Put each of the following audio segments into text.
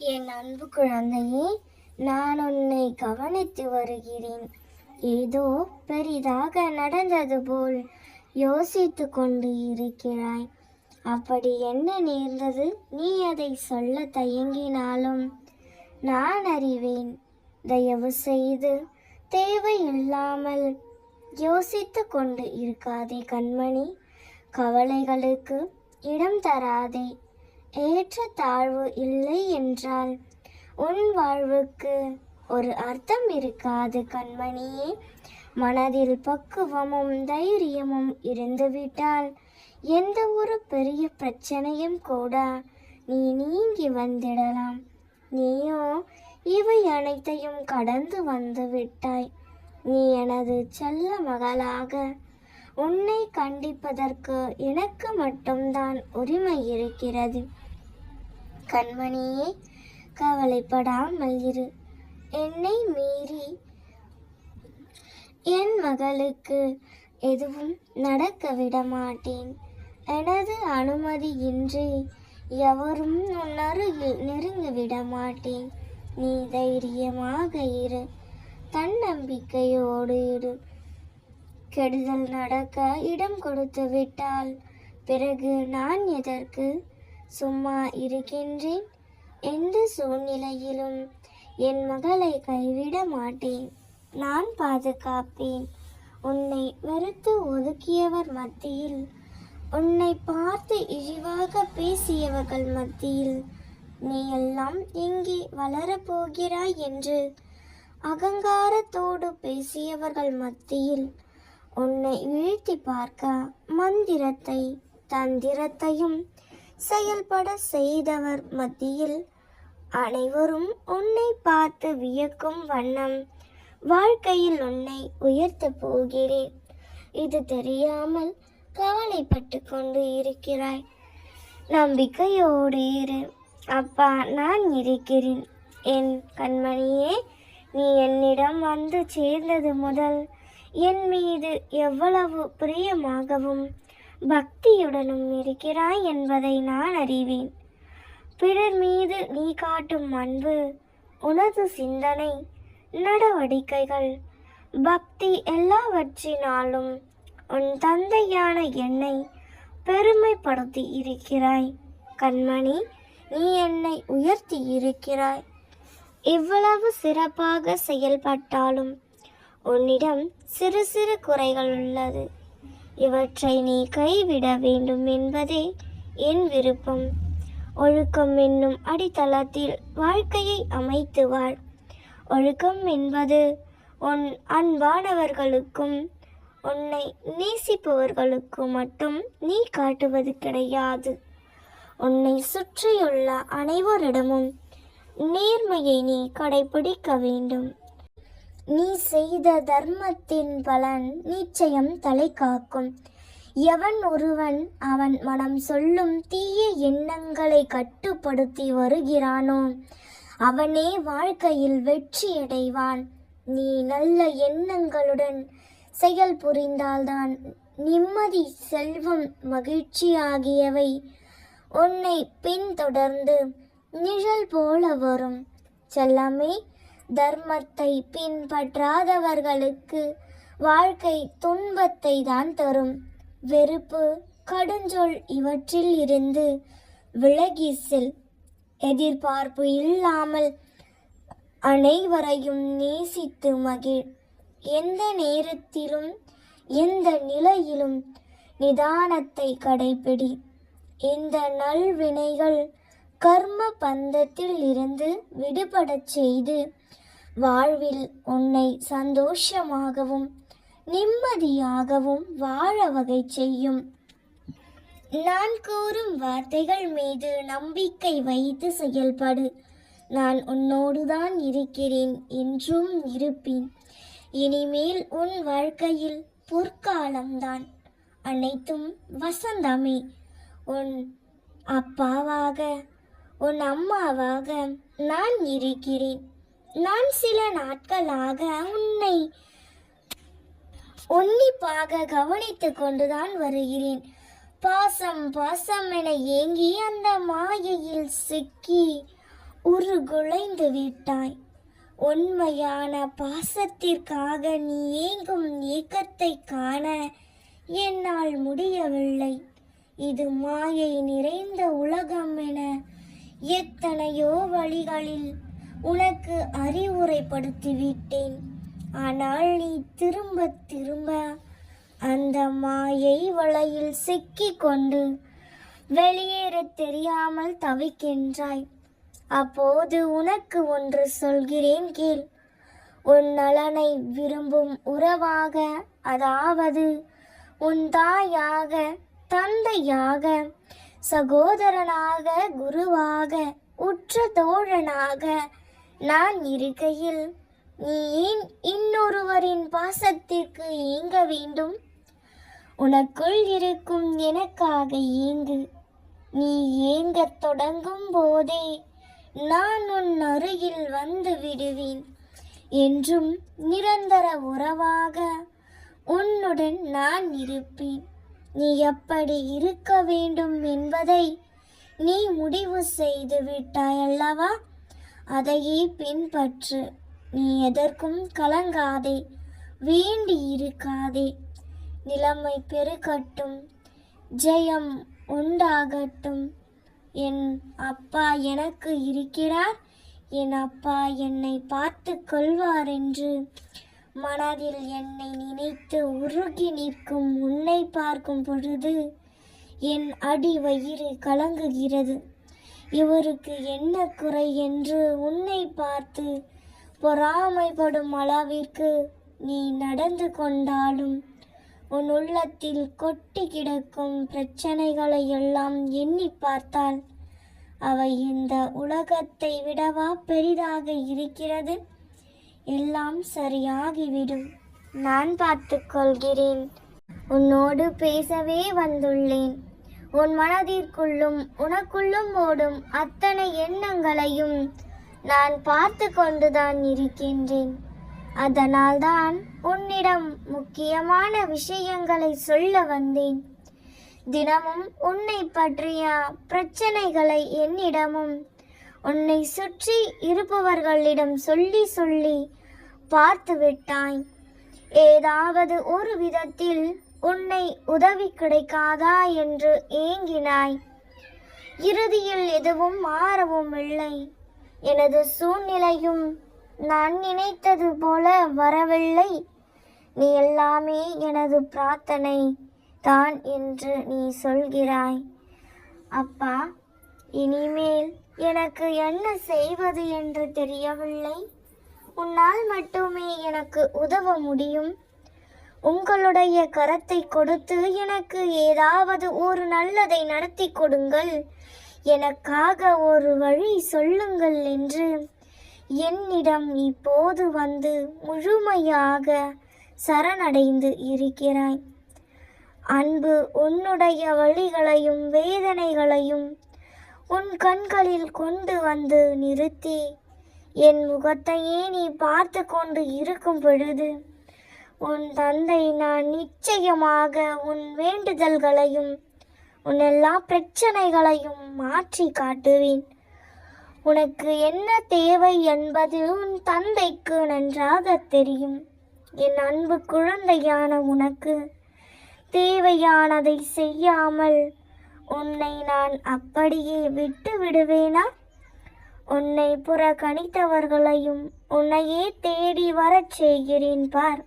என் அன்பு குழந்தையே, நான் உன்னை கவனித்து வருகிறேன். ஏதோ பெரிதாக நடந்தது போல் யோசித்து கொண்டு இருக்கிறாய். அப்படி என்ன நேர்ந்தது? நீ அதை சொல்ல தயங்கினாலும் நான் அறிவேன். தயவு செய்து தேவையில்லாமல் யோசித்து கொண்டு இருக்காதே கண்மணி. கவலைகளுக்கு இடம் தராதே. ஏற்ற தாழ்வு இல்லை என்றால் உன் வாழ்வுக்கு ஒரு அர்த்தம் இருக்காது கண்மணியே. மனதில் பக்குவமும் தைரியமும் இருந்துவிட்டால் எந்த ஒரு பெரிய பிரச்சனையும் கூட நீ நீங்கி வந்திடலாம். நீயோ இவை அனைத்தையும் கடந்து வந்து விட்டாய். நீ எனது செல்ல மகளாக உன்னை கண்டிப்பதற்கு எனக்கு மட்டும்தான் உரிமை இருக்கிறது. கண்மணியே, கவலைப்படாமல் இரு. என்னை மீறி என் மகளுக்கு எதுவும் நடக்க விட மாட்டேன். எனது அனுமதியின்றி எவரும் உன் அருகில் நெருங்கிவிட மாட்டேன். நீ தைரியமாக இரு, தன்னம்பிக்கையோடு இரு. கெடுதல் நடக்க இடம் கொடுத்து விட்டால் பிறகு நான் எதற்கு சும்மா இருக்கின்றேன்? எந்த சூழ்நிலையிலும் என் மகளை கைவிட மாட்டேன். நான் பாதுகாப்பேன். உன்னை வெறுத்து ஒதுக்கியவர் மத்தியில், உன்னை பார்த்து இழிவாக பேசியவர்கள் மத்தியில், நீ எல்லாம் எங்கே வளரப்போகிறாய் என்று அகங்காரத்தோடு பேசியவர்கள் மத்தியில், உன்னை வீழ்த்தி பார்க்க மந்திரத்தை தந்திரத்தையும் செயல்பட செய்தவர் மத்தியில், அனைவரும் உன்னை பார்த்து வியக்கும் வண்ணம் வாழ்க்கையில் உன்னை உயர்த்த போகிறேன். இது தெரியாமல் கவலைப்பட்டு கொண்டு இருக்கிறாய். நம்பிக்கையோடு இரு. அப்பா, நான் இருக்கிறேன். என் கண்மணியே, நீ என்னிடம் வந்து சேர்ந்தது முதல் என் மீது எவ்வளவு பிரியமாகவும் பக்தியுடனும் இருக்கிறாய் என்பதை நான் அறிவேன். பிறர் மீது நீ காட்டும் அன்பு, உனது சிந்தனை, நடவடிக்கைகள், பக்தி எல்லாவற்றினாலும் உன் தந்தையான என்னை பெருமைப்படுத்தி இருக்கிறாய். கண்மணி, நீ என்னை உயர்த்தி இருக்கிறாய். இவ்வளவு சிறப்பாக செயல்பட்டாலும் உன்னிடம் சிறு சிறு குறைகள் உள்ளது. இவற்றை நீ கைவிட வேண்டும் என்பதே என் விருப்பம். ஒழுக்கம் என்னும் அடித்தளத்தில் வாழ்க்கையை அமைத்து வாழ். ஒழுக்கம் என்பது உன் அன்பானவர்களுக்கும் உன்னை நேசிப்பவர்களுக்கும் மட்டும் நீ காட்டுவது கிடையாது. உன்னை சுற்றியுள்ள அனைவரிடமும் நேர்மையை நீ கடைபிடிக்க வேண்டும். நீ செய்த தர்மத்தின் பலன் நிச்சயம் தலை காக்கும். எவன் ஒருவன் அவன் மனம் சொல்லும் தீய எண்ணங்களை கட்டுப்படுத்தி வருகிறானோ அவனே வாழ்க்கையில் வெற்றியடைவான். நீ நல்ல எண்ணங்களுடன் செயல் புரிந்தால்தான் நிம்மதி, செல்வம், மகிழ்ச்சி ஆகியவை உன்னை பின்தொடர்ந்து நிழல் போல வரும். செல்லமே, தர்மத்தை பின்பற்றாதவர்களுக்கு வாழ்க்கை துன்பத்தை தான் தரும். வெறுப்பு, கடுஞ்சொல் இவற்றில் இருந்து விலகி செல். எதிர்பார்ப்பு இல்லாமல் அனைவரையும் நேசித்து மகிழ். எந்த நேரத்திலும் எந்த நிலையிலும் நிதானத்தை கடைபிடி. இந்த நல்வினைகள் கர்ம பந்தத்தில் இருந்து விடுபடச் செய்து வாழ்வில் உன்னை சந்தோஷமாகவும் நிம்மதியாகவும் வாழ வகை செய்யும். நான் கூறும் வார்த்தைகள் மீது நம்பிக்கை வைத்து செயல்படு. நான் உன்னோடுதான் இருக்கிறேன், என்றும் இருப்பேன். இனிமேல் உன் வாழ்க்கையில் பொற்காலம்தான். அனைத்தும் வசந்தமே. உன் அப்பாவாக, உன் அம்மாவாக நான் இருக்கிறேன். நான் சில நாட்களாக உன்னை உன்னிப்பாக கவனித்து கொண்டுதான் வருகிறேன். பாசம் பாசம் என ஏங்கி அந்த மாயையில் சிக்கி உருகுலைந்து விட்டாய். உண்மையான பாசத்திற்காக நீ ஏங்கும் ஏக்கத்தை காண என்னால் முடியவில்லை. இது மாயை நிறைந்த உலகம் என எத்தனையோ வழிகளில் உனக்கு அறிவுரைப்படுத்திவிட்டேன். ஆனால் நீ திரும்ப திரும்ப அந்த மாயை வலையில் சிக்கிக் கொண்டு வெளியேற தெரியாமல் தவிக்கின்றாய். அப்போது உனக்கு ஒன்று சொல்கிறேன் கேள். உன் நலனை விரும்பும் உறவாக, அதாவது உன் தாயாக, தந்தையாக, சகோதரனாக, குருவாக, உற்ற தோழனாக நான் இருக்கையில் நீ ஏன் இன்னொருவரின் பாசத்திற்கு ஏங்க வேண்டும்? உனக்குள் இருக்கும் எனக்காக ஏங்கு. நீ ஏங்கத் தொடங்கும் போதே நான் உன் அருகில் வந்து விடுவேன். என்றும் நிரந்தர உறவாக உன்னுடன் நான் இருப்பேன். நீ எப்படி இருக்க வேண்டும் என்பதை நீ முடிவு செய்து விட்டாய் அல்லவா? அதையே பின்பற்று. நீ எதற்கும் கலங்காதே, வேண்டி இருக்காதே. நிலைமை பெருகட்டும், ஜெயம் உண்டாகட்டும். என் அப்பா எனக்கு இருக்கிறார், என் அப்பா என்னை பார்த்து கொள்வார் என்று மனதில் என்னை நினைத்து உருகி நிற்கும் உன்னை பார்க்கும் பொழுது என் அடி வயிறு கலங்குகிறது. இவருக்கு என்ன குறை என்று உன்னை பார்த்து பொறாமைப்படும் அளவிற்கு நீ நடந்து கொண்டாலும் உன் உள்ளத்தில் கொட்டி கிடக்கும் பிரச்சனைகளை எல்லாம் எண்ணி பார்த்தால் அவை இந்த உலகத்தை விடவா பெரிதாக இருக்கிறது? எல்லாம் சரியாகிவிடும். நான் பார்த்து கொள்கிறேன். உன்னோடு பேசவே வந்துள்ளேன். உன் மனதிற்குள்ளும் உனக்குள்ளும் ஓடும் அத்தனை எண்ணங்களையும் நான் பார்த்து கொண்டுதான் இருக்கின்றேன். அதனால்தான் உன்னிடம் முக்கியமான விஷயங்களை சொல்ல வந்தேன். தினமும் உன்னை பற்றிய பிரச்சனைகளை என்னிடமும் உன்னை சுற்றி இருப்பவர்களிடம் சொல்லி சொல்லி பார்த்து விட்டாய். ஏதாவது ஒரு விதத்தில் உன்னை உதவி கிடைக்காதா என்று ஏங்கினாய். இறுதியில் எதுவும் மாறவும் இல்லை. எனது சூழ்நிலையும் நான் நினைத்தது போல வரவில்லை. நீ எல்லாமே எனது பிரார்த்தனை தான் என்று நீ சொல்கிறாய். அப்பா, இனிமேல் எனக்கு என்ன செய்வது என்று தெரியவில்லை. உன்னால் மட்டுமே எனக்கு உதவ முடியும். உங்களுடைய கரத்தை கொடுத்து எனக்கு ஏதாவது ஒரு நல்லதை நடத்தி கொடுங்கள், எனக்காக ஒரு வழி சொல்லுங்கள் என்று என்னிடம் இப்போது வந்து முழுமையாக சரணடைந்து இருக்கிறாய். அன்பு உன்னுடைய வழிகளையும் வேதனைகளையும் உன் கண்களில் கொண்டு வந்து நிறுத்தி என் முகத்தையே நீ பார்த்து கொண்டு இருக்கும் பொழுது உன் தந்தை நான் நிச்சயமாக உன் வேண்டுதல்களையும் உன் எல்லா பிரச்சனைகளையும் மாற்றி காட்டுவேன். உனக்கு என்ன தேவை என்பது உன் தந்தைக்கு நன்றாக தெரியும். என் அன்பு குழந்தையான உனக்கு தேவையானதை செய்யாமல் உன்னை நான் அப்படியே விட்டு விடுவேனா? உன்னை புறக்கணித்தவர்களையும் உன்னையே தேடி வரச் செய்கிறேன் பார்.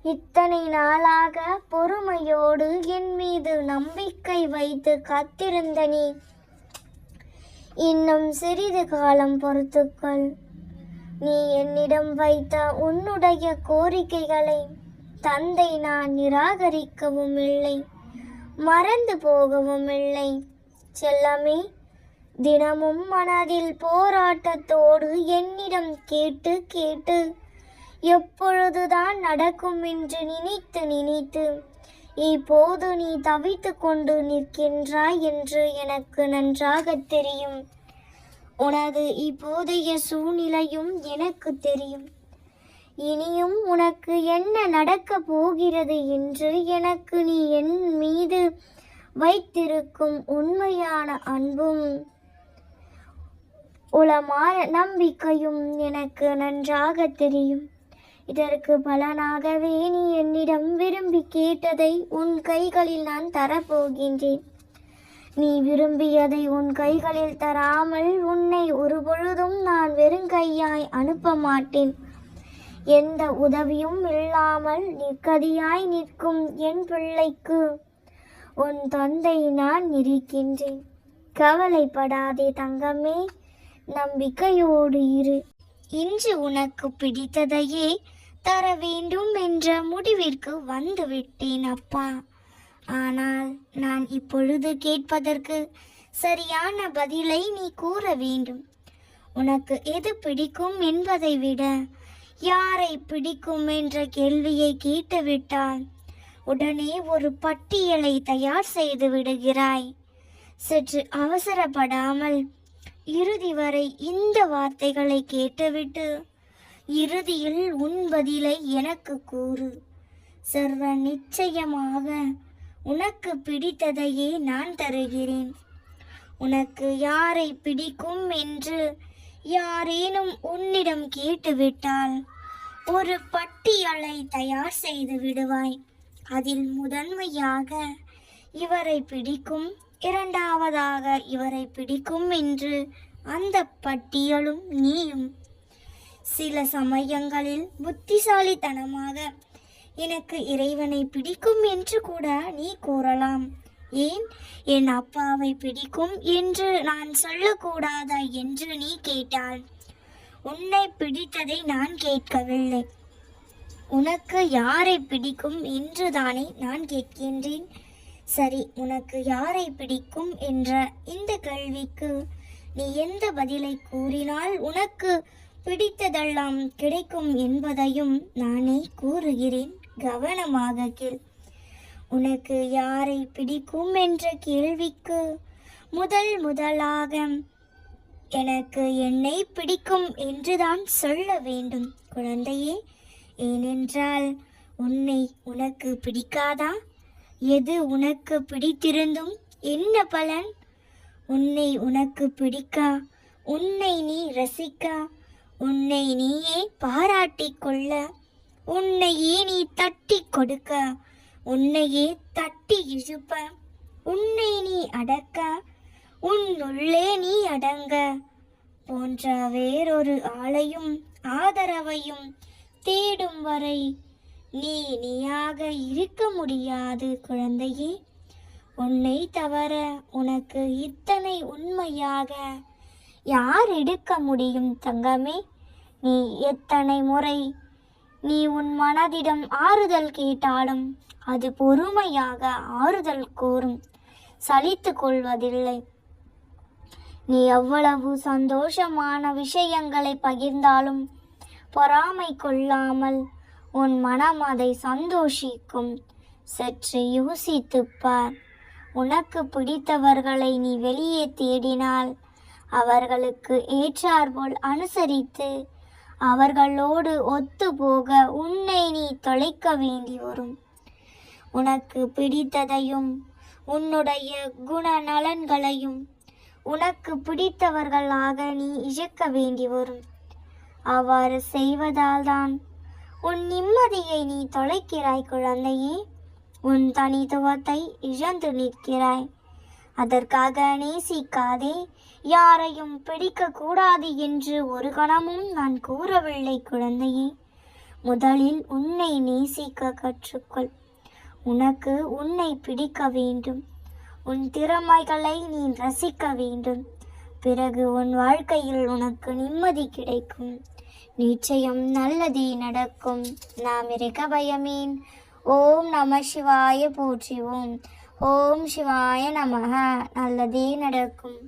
இத்தனை நாளாக பொறுமையோடு என் மீது நம்பிக்கை வைத்து காத்திருந்த நீ இன்னும் சிறிது காலம் பொறுத்துக்கொள். நீ என்னிடம் வைத்த உன்னுடைய கோரிக்கைகளை தந்தை நான் நிராகரிக்கவும் இல்லை, மறந்து போகவும் இல்லை. செல்லமே, தினமும் மனதில் போராட்டத்தோடு என்னிடம் கேட்டு கேட்டு எப்பொழுதுதான் நடக்கும் என்று நினைத்து நினைத்து இப்போது நீ தவித்து கொண்டு நிற்கின்றாய் என்று எனக்கு நன்றாக தெரியும். உனது இப்போதைய சூழ்நிலையும் எனக்கு தெரியும். இனியும் உனக்கு என்ன நடக்கப் போகிறது என்று எனக்கு நீ என் மீது வைத்திருக்கும் உண்மையான அன்பும் உளமான நம்பிக்கையும் எனக்கு நன்றாக தெரியும். இதற்கு பலனாகவே நீ என்னிடம் விரும்பி கேட்டதை உன் கைகளில் நான் தரப்போகின்றேன். நீ விரும்பியதை உன் கைகளில் தராமல் உன்னை ஒருபொழுதும் நான் வெறுங்கையாய் அனுப்ப மாட்டேன். எந்த உதவியும் இல்லாமல் நிற்கதியாய் நிற்கும் என் பிள்ளைக்கு உன் தந்தை நான் இருக்கின்றேன். கவலைப்படாதே தங்கமே, நம்பிக்கையோடு இரு. இன்று உனக்கு பிடித்ததையே தர வேண்டும் என்ற முடிவிற்கு வந்துவிட்டேன் அப்பா. ஆனால் நான் இப்பொழுது கேட்பதற்கு சரியான பதிலை நீ கூற வேண்டும். உனக்கு எது பிடிக்கும் என்பதை விட யாரை பிடிக்கும் என்ற கேள்வியை கேட்டுவிட்டால் உடனே ஒரு பட்டியலை தயார் செய்து விடுகிறாய். சற்று அவசரப்படாமல் இறுதி வரை இந்த வார்த்தைகளை கேட்டுவிட்டு இறுதியில் உன் பதிலை எனக்கு கூறு. சர்வ நிச்சயமாக உனக்கு பிடித்ததையே நான் தருகிறேன். உனக்கு யாரை பிடிக்கும் என்று யாரேனும் உன்னிடம் கேட்டுவிட்டால் ஒரு பட்டியலை தயார் செய்து விடுவாய். அதில் முதன்மையாக இவரை பிடிக்கும், இரண்டாவதாக இவரை பிடிக்கும் என்று அந்த பட்டியலும் நீயும். சில சமயங்களில் புத்திசாலித்தனமாக எனக்கு இறைவனை பிடிக்கும் என்று கூட நீ கூறலாம். ஏன் என் அப்பாவை பிடிக்கும் என்று நான் சொல்லக்கூடாதா என்று நீ கேட்டால், உன்னை பிடித்ததை நான் கேட்கவில்லை. உனக்கு யாரை பிடிக்கும் என்று தானே நான் கேட்கின்றேன். சரி, உனக்கு யாரை பிடிக்கும் என்ற இந்த கேள்விக்கு நீ எந்த பதிலை கூறினால் உனக்கு பிடித்ததெல்லாம் கிடைக்கும் என்பதையும் நானே கூறுகிறேன். கவனமாக கேள். உனக்கு யாரை பிடிக்கும் என்ற கேள்விக்கு முதலாக எனக்கு என்னை பிடிக்கும் என்றுதான் சொல்ல வேண்டும் குழந்தையே. ஏனென்றால் உன்னை உனக்கு பிடிக்காதா? எது உனக்கு பிடித்திருந்தும் என்ன பலன்? உன்னை உனக்கு பிடிக்க, உன்னை நீ ரசிக்க, உன்னை நீயே பாராட்டிக் கொள்ள, உன்னையே நீ தட்டி கொடுக்க, உன்னையே தட்டி இழுப்ப, உன்னை நீ அடக்க, உன்னுள்ளே நீ அடங்க போன்ற வேறொரு ஆளையும் ஆதரவையும் தேடும் வரை நீயாக இருக்க முடியாது குழந்தையே. உன்னை தவிர உனக்கு இத்தனை உண்மையாக யார் எடுக்க முடியும் தங்கமே? நீ எத்தனை முறை நீ உன் மனதிடம் ஆறுதல் கேட்டாலும் அது பொறுமையாக ஆறுதல் கூறும், சலித்து கொள்வதில்லை. நீ எவ்வளவு சந்தோஷமான விஷயங்களை பகிர்ந்தாலும் பொறாமை கொள்ளாமல் உன் மனம் அதை சந்தோஷிக்கும். சற்று யோசித்துப் பார். உனக்கு பிடித்தவர்களை நீ வெளியே தேடினால் அவர்களுக்கு ஏற்றாற்போல் அனுசரித்து அவர்களோடு ஒத்துப்போக உன்னை நீ தொலைக்க வேண்டி வரும். உனக்கு பிடித்ததையும் உன்னுடைய குணநலன்களையும் உனக்கு பிடித்தவர்களாக நீ இழக்க வேண்டி வரும். அவ்வாறு செய்வதால் தான் உன் நிம்மதியை நீ தொலைக்கிறாய் குழந்தையே. உன் தனித்துவத்தை இழந்து நிற்கிறாய். அதற்காக நேசிக்காதே. யாரையும் பிடிக்கக்கூடாது என்று ஒரு கணமும் நான் கூறவில்லை குழந்தையே. முதலில் உன்னை நேசிக்க கற்றுக்கொள். உனக்கு உன்னை பிடிக்க வேண்டும். உன் திறமைகளை நீ ரசிக்க வேண்டும். பிறகு உன் வாழ்க்கையில் உனக்கு நிம்மதி கிடைக்கும். நிச்சயம் நல்லதே நடக்கும். நாம் இருக்க பயமேன். ஓம் நம சிவாய போற்றிவோம். ஓம் சிவாய நமக. நல்லதே நடக்கும்.